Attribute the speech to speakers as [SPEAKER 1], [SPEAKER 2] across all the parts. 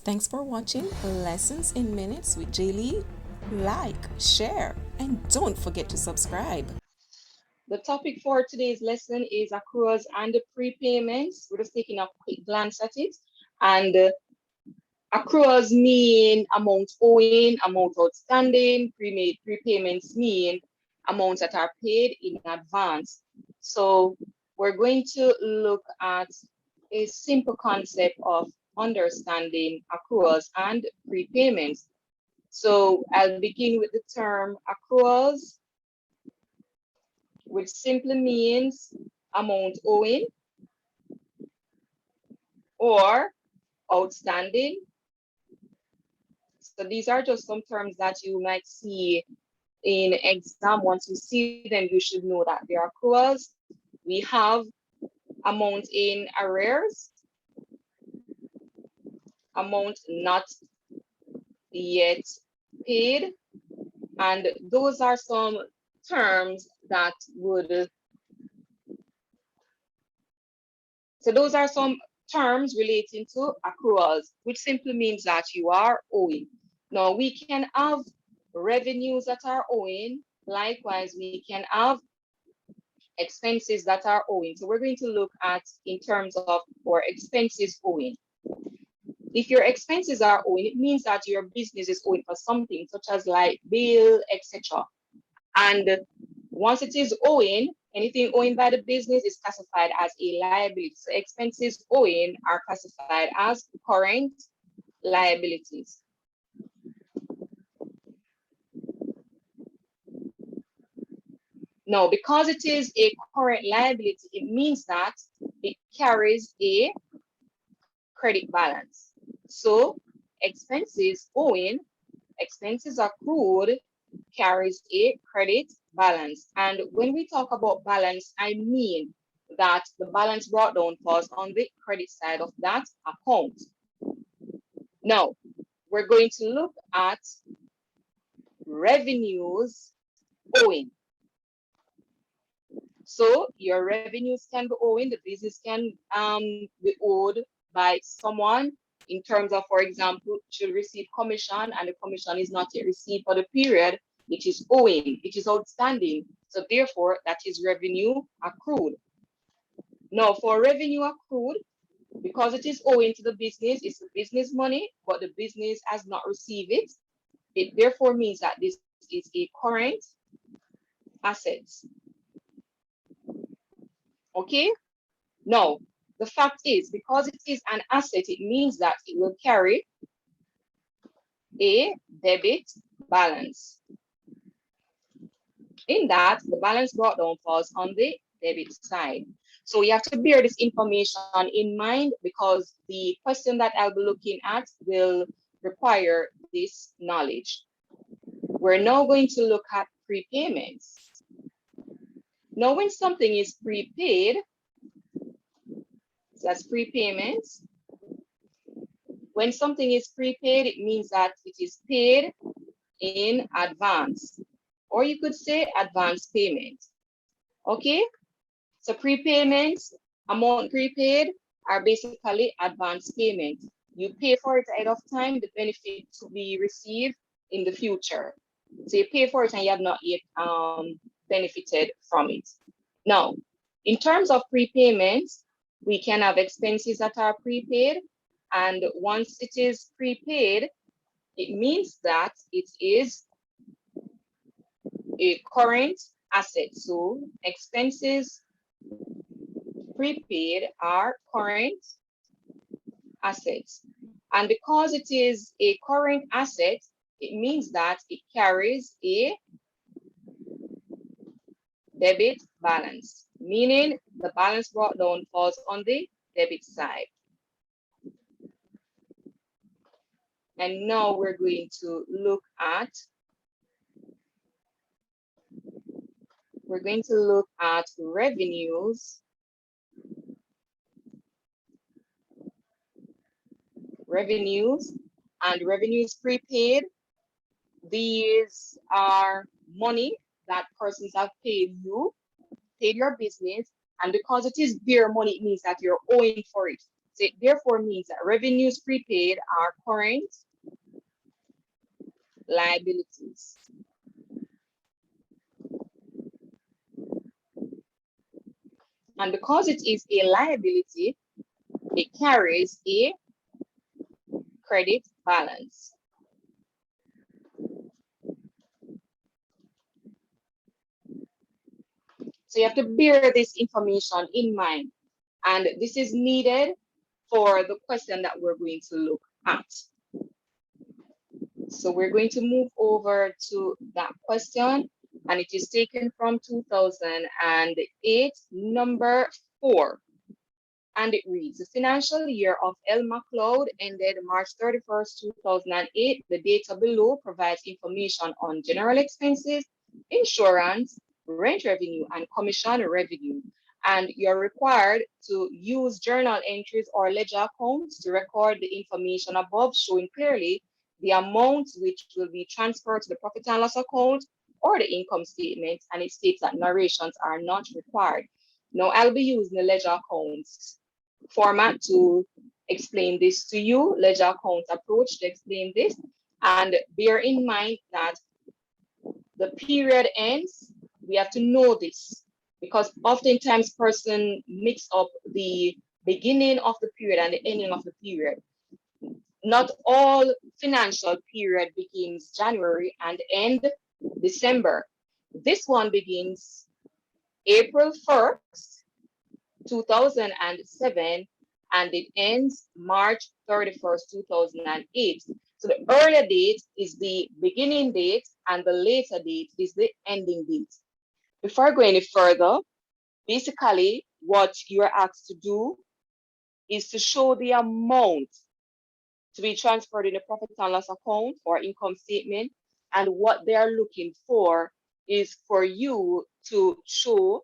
[SPEAKER 1] Thanks for watching Lessons in Minutes with Jaylee. Like, share, and don't forget to subscribe.
[SPEAKER 2] The topic for today's lesson is accruals and prepayments. We're just taking a quick glance at it. And accruals mean amount owing, amount outstanding. Prepayments mean amounts that are paid in advance. So we're going to look at a simple concept of understanding accruals and prepayments. So I'll begin with the term accruals, which simply means amount owing or outstanding. So these are just some terms that you might see in exam. Once you see them, you should know that they are accruals. We have amount in arrears, amount not yet paid, and those are some terms that would, so those are some terms relating to accruals, which simply means that you are owing. Now we can have revenues that are owing. Likewise, we can have expenses that are owing. So we're going to look at in terms of our expenses owing. If your expenses are owing, it means that your business is owing for something such as light bill, etc. And once it is owing, anything owing by the business is classified as a liability. So expenses owing are classified as current liabilities. Now, because it is a current liability, it means that it carries a credit balance. So expenses owing, expenses accrued carries a credit balance. And when we talk about balance, I mean that the balance brought down falls on the credit side of that account. Now, we're going to look at revenues owing. So your revenues can be owing, the business can be owed by someone in terms of, for example, should receive commission and the commission is not yet received for the period, it is owing, it is outstanding. So therefore, that is revenue accrued. Now for revenue accrued, because it is owing to the business, it's the business money, but the business has not received it. It therefore means that this is a current asset. Okay? Now, the fact is, because it is an asset, it means that it will carry a debit balance. In that, the balance brought down falls on the debit side. So you have to bear this information in mind because the question that I'll be looking at will require this knowledge. We're now going to look at prepayments. Now, when something is prepaid, so that's prepayments. When something is prepaid, it means that it is paid in advance, or you could say advance payment. Okay, so prepayments, amount prepaid are basically advance payment. You pay for it ahead of time, the benefit to be received in the future. So you pay for it and you have not yet benefited from it. Now, in terms of prepayments, we can have expenses that are prepaid, and once it is prepaid, it means that it is a current asset. So expenses prepaid are current assets. And because it is a current asset, it means that it carries a debit balance, meaning the balance brought down falls on the debit side. And now we're going to look at revenues. Revenues and revenues prepaid. These are money that persons have paid you, paid your business, and because it is their money, it means that you're owing for it. So it therefore means that revenues prepaid are current liabilities. And because it is a liability, it carries a credit balance. So you have to bear this information in mind. And this is needed for the question that we're going to look at. So we're going to move over to that question, and it is taken from 2008, number 4. And it reads, the financial year of L. MacLeod ended March 31st, 2008. The data below provides information on general expenses, insurance, rent revenue, and commission revenue. And you're required to use journal entries or ledger accounts to record the information above, showing clearly the amounts which will be transferred to the profit and loss account or the income statement, and it states that narrations are not required. Now, I'll be using the ledger accounts format to explain this to you, ledger accounts approach to explain this, and bear in mind that the period ends, we have to know this, because oftentimes person mix up the beginning of the period and the ending of the period. Not all financial period begins January and end December. This one begins April 1st, 2007, and it ends March 31st, 2008. So the earlier date is the beginning date and the later date is the ending date. Before I go any further, basically what you are asked to do is to show the amount to be transferred in the profit and loss account or income statement, and what they are looking for is for you to show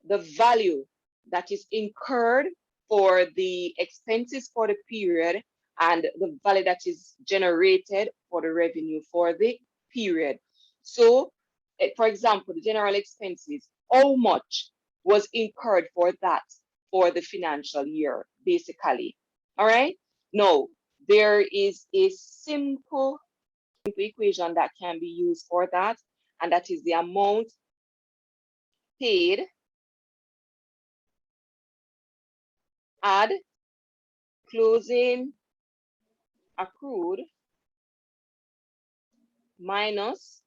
[SPEAKER 2] the value that is incurred for the expenses for the period and the value that is generated for the revenue for the period. So, for example, the general expenses, how much was incurred for that for the financial year, basically. All right. Now, there is a simple equation that can be used for that, and that is the amount paid add closing accrued minus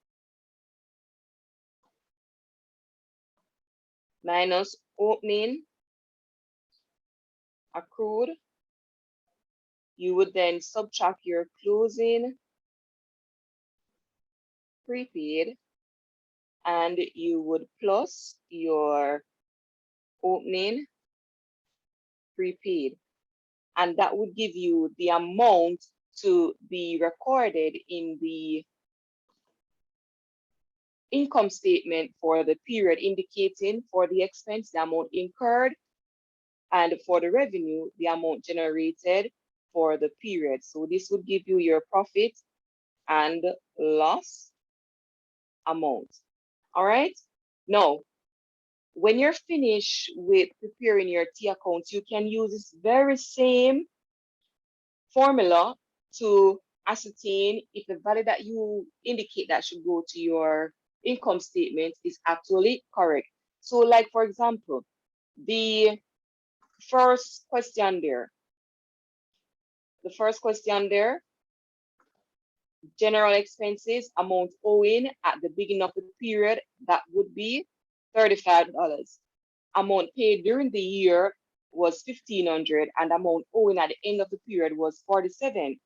[SPEAKER 2] opening accrued. You would then subtract your closing prepaid, and you would plus your opening prepaid. And that would give you the amount to be recorded in the income statement for the period, indicating for the expense, the amount incurred, and for the revenue, the amount generated for the period. So this would give you your profit and loss amount. All right. Now, when you're finished with preparing your T accounts, you can use this very same formula to ascertain if the value that you indicate that should go to your income statement is actually correct. So, like for example, the first question there, general expenses amount owing at the beginning of the period, that would be $35. Amount paid during the year was $1,500, and amount owing at the end of the period was $47.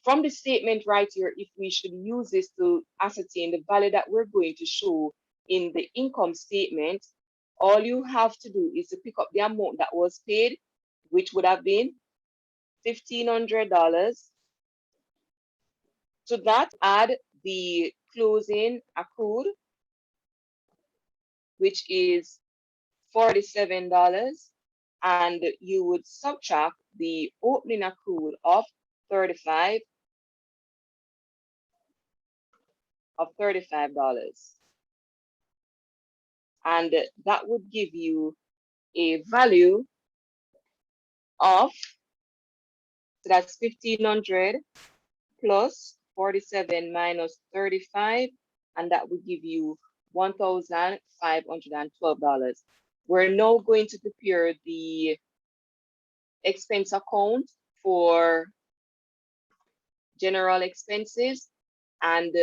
[SPEAKER 2] From the statement right here, if we should use this to ascertain the value that we're going to show in the income statement, all you have to do is to pick up the amount that was paid, which would have been $1,500. To that, add the closing accrued, which is $47, and you would subtract the opening accrued of $35. And that would give you a value of So that's 1,500 plus 47 minus 35, and that would give you $1,512. We're now going to prepare the expense account for general expenses, and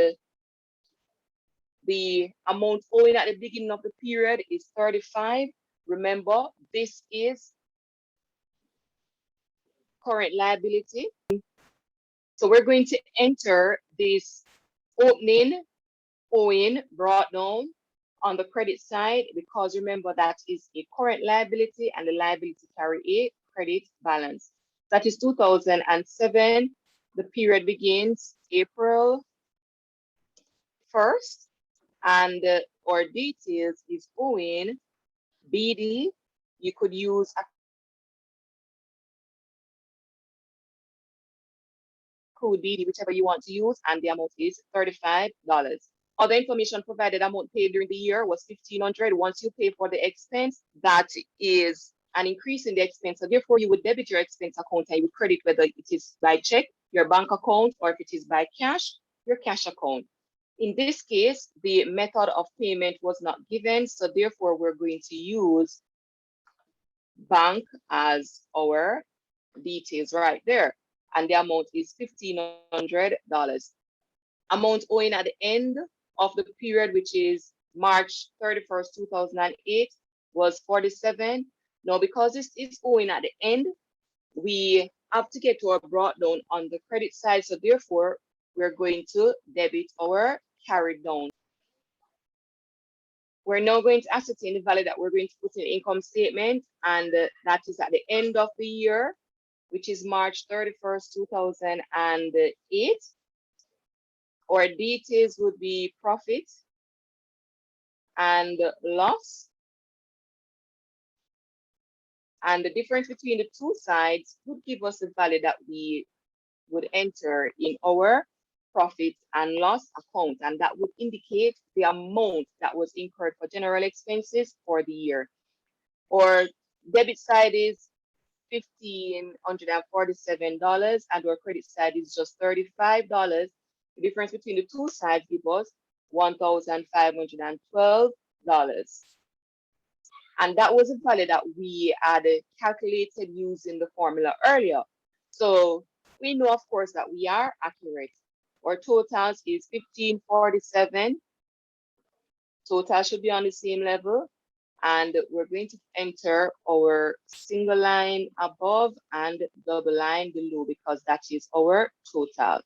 [SPEAKER 2] the amount owing at the beginning of the period is 35. Remember, this is current liability. So we're going to enter this opening owing brought down on the credit side, because remember that is a current liability and the liability carry a credit balance. That is 2007. The period begins April 1st, and our details is owing BD. You could use accrued BD, whichever you want to use, and the amount is $35. Other information provided, amount paid during the year was $1,500. Once you pay for the expense, that is an increase in the expense. So therefore, you would debit your expense account and you would credit, whether it is by check, your bank account, or if it is by cash, your cash account. In this case, the method of payment was not given, so therefore we're going to use bank as our details right there. And the amount is $1,500. Amount owing at the end of the period, which is March 31st, 2008, was 47. Now, because this is owing at the end, we have to get to our brought down on the credit side. So therefore, we're going to debit our carried down. We're now going to ascertain the value that we're going to put in the income statement, and that is at the end of the year, which is March 31st, 2008. Our details would be profit and loss. And the difference between the two sides would give us the value that we would enter in our profit and loss account, and that would indicate the amount that was incurred for general expenses for the year. Our debit side is $1,547, and our credit side is just $35. The difference between the two sides gives us $1,512. And that was a value that we had calculated using the formula earlier. So we know, of course, that we are accurate. Our totals is 1,547. Total should be on the same level. And we're going to enter our single line above and double line below, because that is our total.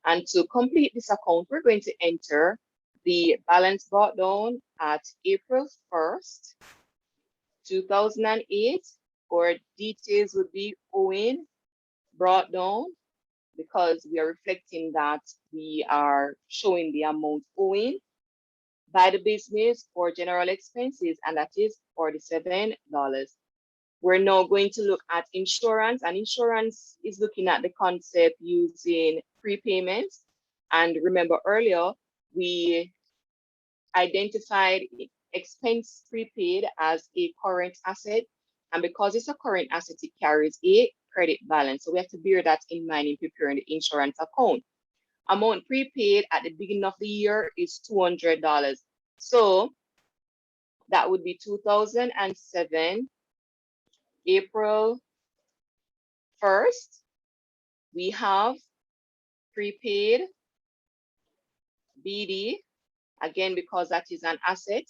[SPEAKER 2] And to complete this account, we're going to enter the balance brought down at April 1st, 2008. Our details would be owing brought down, because we are reflecting that we are showing the amount owing by the business for general expenses, and that is $47. We're now going to look at insurance, and insurance is looking at the concept using prepayments. And remember earlier, we identified expense prepaid as a current asset. And because it's a current asset, it carries a credit balance. So we have to bear that in mind in preparing the insurance account. Amount prepaid at the beginning of the year is $200. So that would be 2007, April 1st. We have prepaid BD, again, because that is an asset,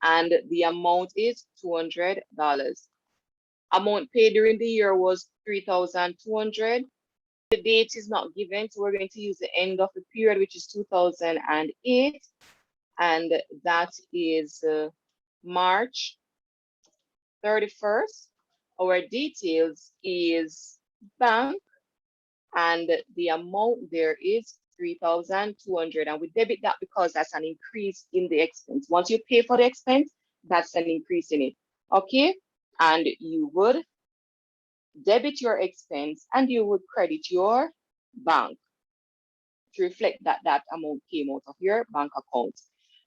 [SPEAKER 2] and the amount is $200. Amount paid during the year was $3,200. The date is not given, so we're going to use the end of the period, which is 2008, and that is March 31st. Our details is bank, and the amount there is $3,200, and we debit that because that's an increase in the expense. Once you pay for the expense, that's an increase in it. Okay, and you would debit your expense and you would credit your bank. to reflect that that amount came out of your bank account.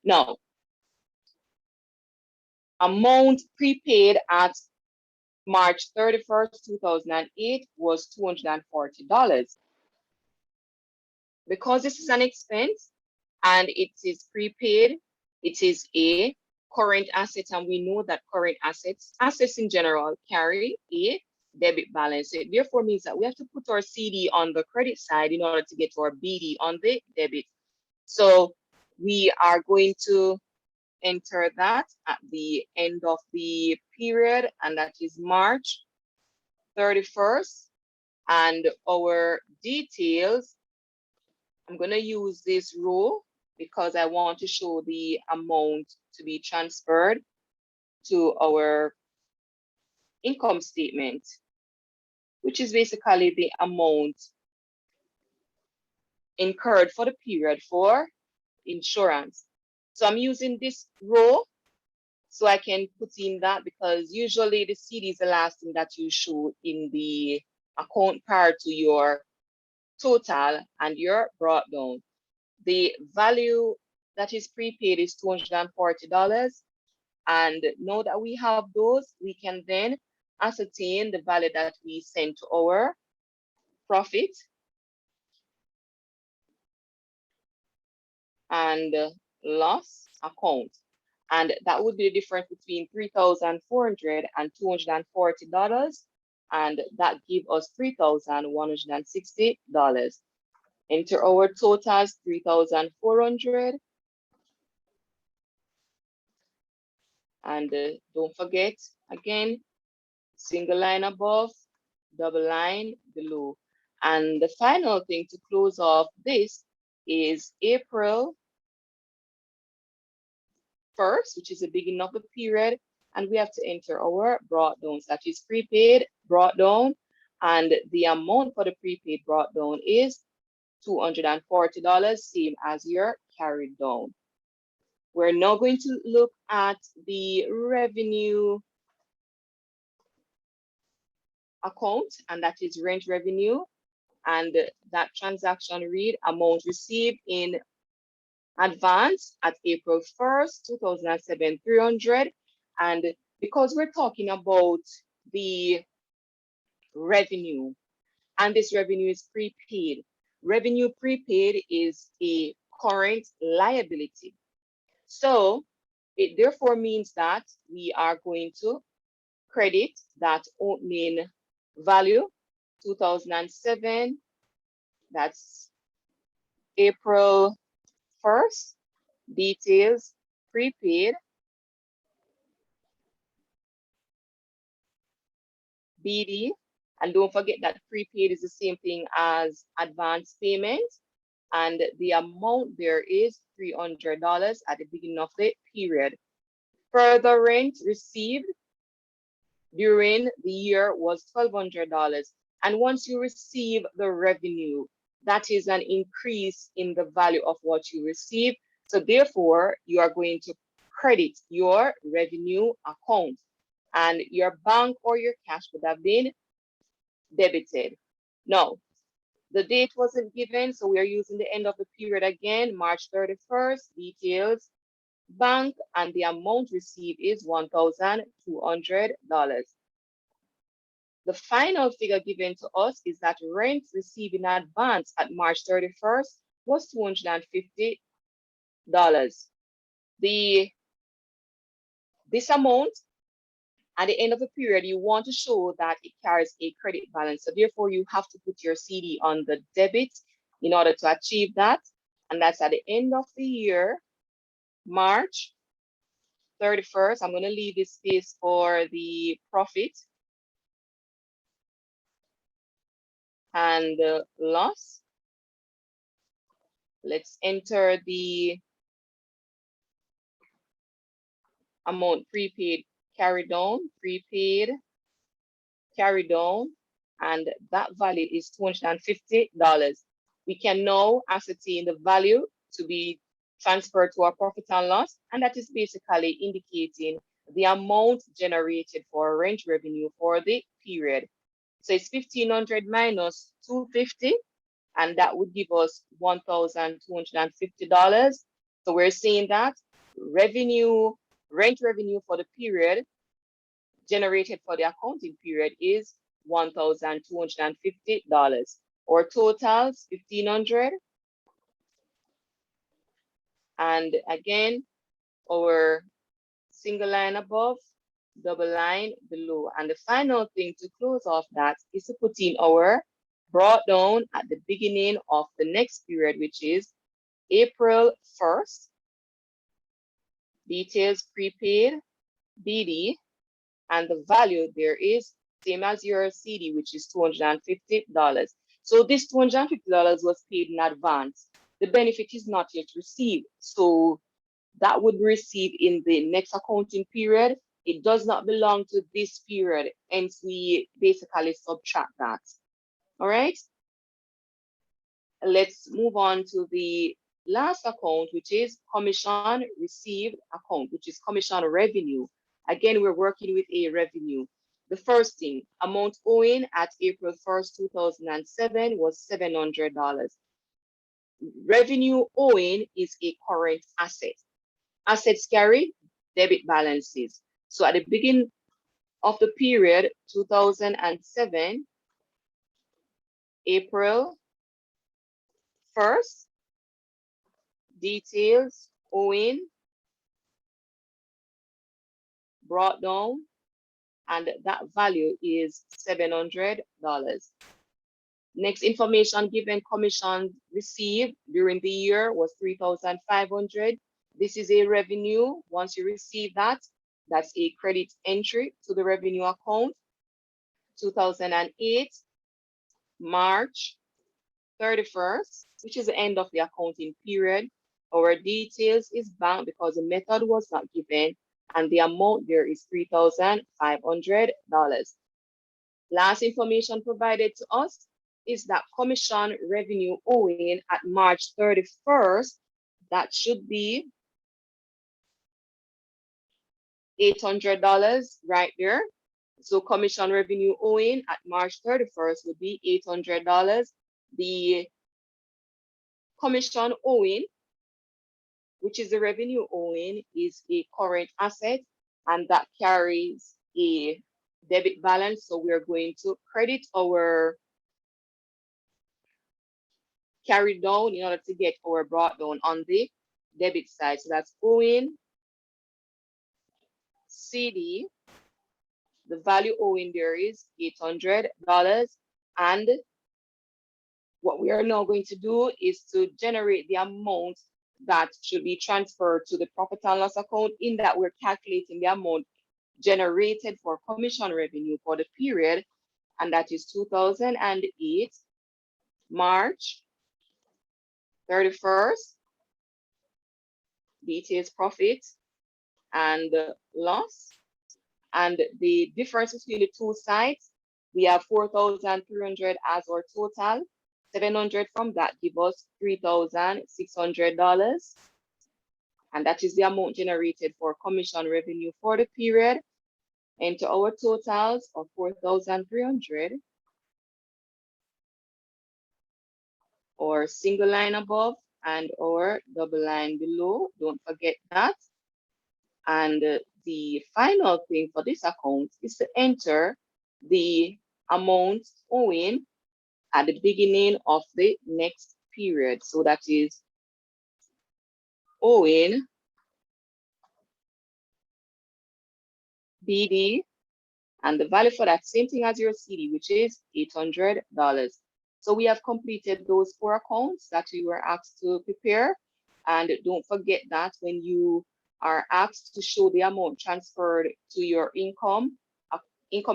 [SPEAKER 2] Now, amount prepaid at March 31st, 2008 was $240. Because this is an expense and it is prepaid, it is a current asset, and we know that current assets in general carry a debit balance. It therefore means that we have to put our CD on the credit side in order to get our BD on the debit. So we are going to enter that at the end of the period, and that is March 31st. And our details, I'm going to use this row because I want to show the amount to be transferred to our income statement, which is basically the amount incurred for the period for insurance. So I'm using this row so I can put in that, because usually the CD is the last thing that you show in the account prior to your total and your brought down. The value that is prepaid is $240. And now that we have those, we can then ascertain the value that we send to our profit and loss account. And that would be the difference between $3,400 and $240. And that gives us $3,160. Enter our totals, 3,400. And don't forget, again, single line above, double line below. And the final thing to close off this is April 1st, which is the beginning of the period. And we have to enter our brought downs, that is prepaid, brought down. And the amount for the prepaid brought down is $240, same as your carried down. We're now going to look at the revenue account, and that is rent revenue. And that transaction read amount received in advance at April 1st, 2007, 300. And because we're talking about the revenue, and this revenue is prepaid, revenue prepaid is a current liability. So it therefore means that we are going to credit that opening value, 2007, that's April 1st, details, prepaid, BD, and don't forget that prepaid is the same thing as advance payment, and the amount there is $300 at the beginning of the period. Further rent received during the year was $1,200. And once you receive the revenue, that is an increase in the value of what you receive. So therefore, you are going to credit your revenue account, and your bank or your cash would have been debited. Now, the date wasn't given, so we are using the end of the period again, March 31st, details, bank, and the amount received is $1,200. The final figure given to us is that rent received in advance at March 31st was $250. This amount at the end of the period, you want to show that it carries a credit balance. So therefore, you have to put your CD on the debit in order to achieve that. And that's at the end of the year, March 31st. I'm going to leave this space for the profit and loss. Let's enter the amount prepaid, carried on, prepaid, carried on, and that value is $250. We can now ascertain the value to be transferred to our profit and loss, and that is basically indicating the amount generated for rent revenue for the period. So it's 1,500 minus 250, and that would give us $1,250. So we're saying that rent revenue for the period generated for the accounting period is $1,250. Our totals $1,500. And again, our single line above, double line below. And the final thing to close off that is to put in our brought down at the beginning of the next period, which is April 1st. Details prepaid, BD, and the value there is same as your CD, which is $250. So this $250 was paid in advance. The benefit is not yet received. So that would be received in the next accounting period. It does not belong to this period, hence we basically subtract that. All right. Let's move on to the last account, which is commission received account, which is commission revenue. Again, we're working with a revenue. The first thing, amount owing at April 1st, 2007 was $700. Revenue owing is a current asset. Assets carry debit balances. So at the beginning of the period, 2007, April 1st, details owing, brought down, and that value is $700. Next information given, commission received during the year was $3,500. This is a revenue. Once you receive that, that's a credit entry to the revenue account. 2008, March 31st, which is the end of the accounting period. Our details is blank because the method was not given, and the amount there is $3,500. Last information provided to us is that commission revenue owing at March 31st, that should be $800 right there. So commission revenue owing at March 31st would be $800. The commission owing, which is the revenue owing, is a current asset, and that carries a debit balance. So we're going to credit our carry down in order to get our brought down on the debit side. So that's owing CD. The value owing there is $800. And what we are now going to do is to generate the amount that should be transferred to the profit and loss account, in that we're calculating the amount generated for commission revenue for the period, and that is 2008, March 31st, details profit and loss. And the difference between the two sides, we have 4,300 as our total. 700 from that give us $3,600. And that is the amount generated for commission revenue for the period. Enter our totals of 4,300, or single line above and or double line below. Don't forget that. And the final thing for this account is to enter the amount owing at the beginning of the next period. So that is owing BD, and the value for that, same thing as your CD, which is $800. So we have completed those 4 accounts that we were asked to prepare. And don't forget that when you are asked to show the amount transferred to your income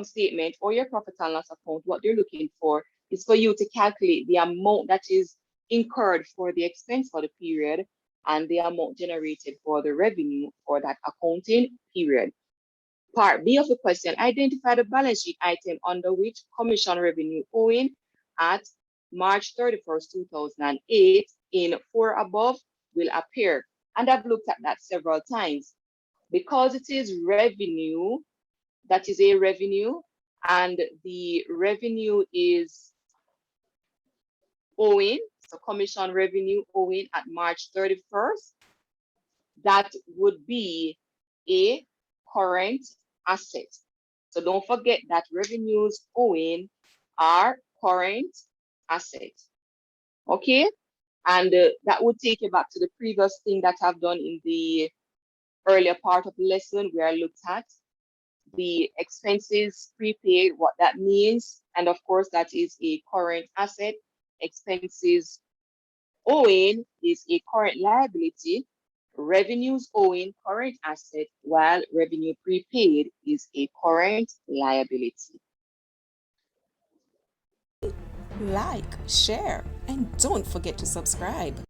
[SPEAKER 2] statement or your profit and loss account, what they're looking for is for you to calculate the amount that is incurred for the expense for the period and the amount generated for the revenue for that accounting period. Part B of the question, identify the balance sheet item under which commission revenue owing at March 31st, 2008 in 4 above will appear. And I've looked at that several times. Because it is revenue, that is a revenue, and the revenue is owing, so commission revenue owing at March 31st, that would be a current asset. So don't forget that revenues owing are current assets. Okay? And that would take you back to the previous thing that I've done in the earlier part of the lesson where I looked at the expenses prepaid, what that means. And of course, that is a current asset. Expenses owing is a current liability. Revenues owing current asset, while revenue prepaid is a current liability.
[SPEAKER 1] Like, share, and don't forget to subscribe.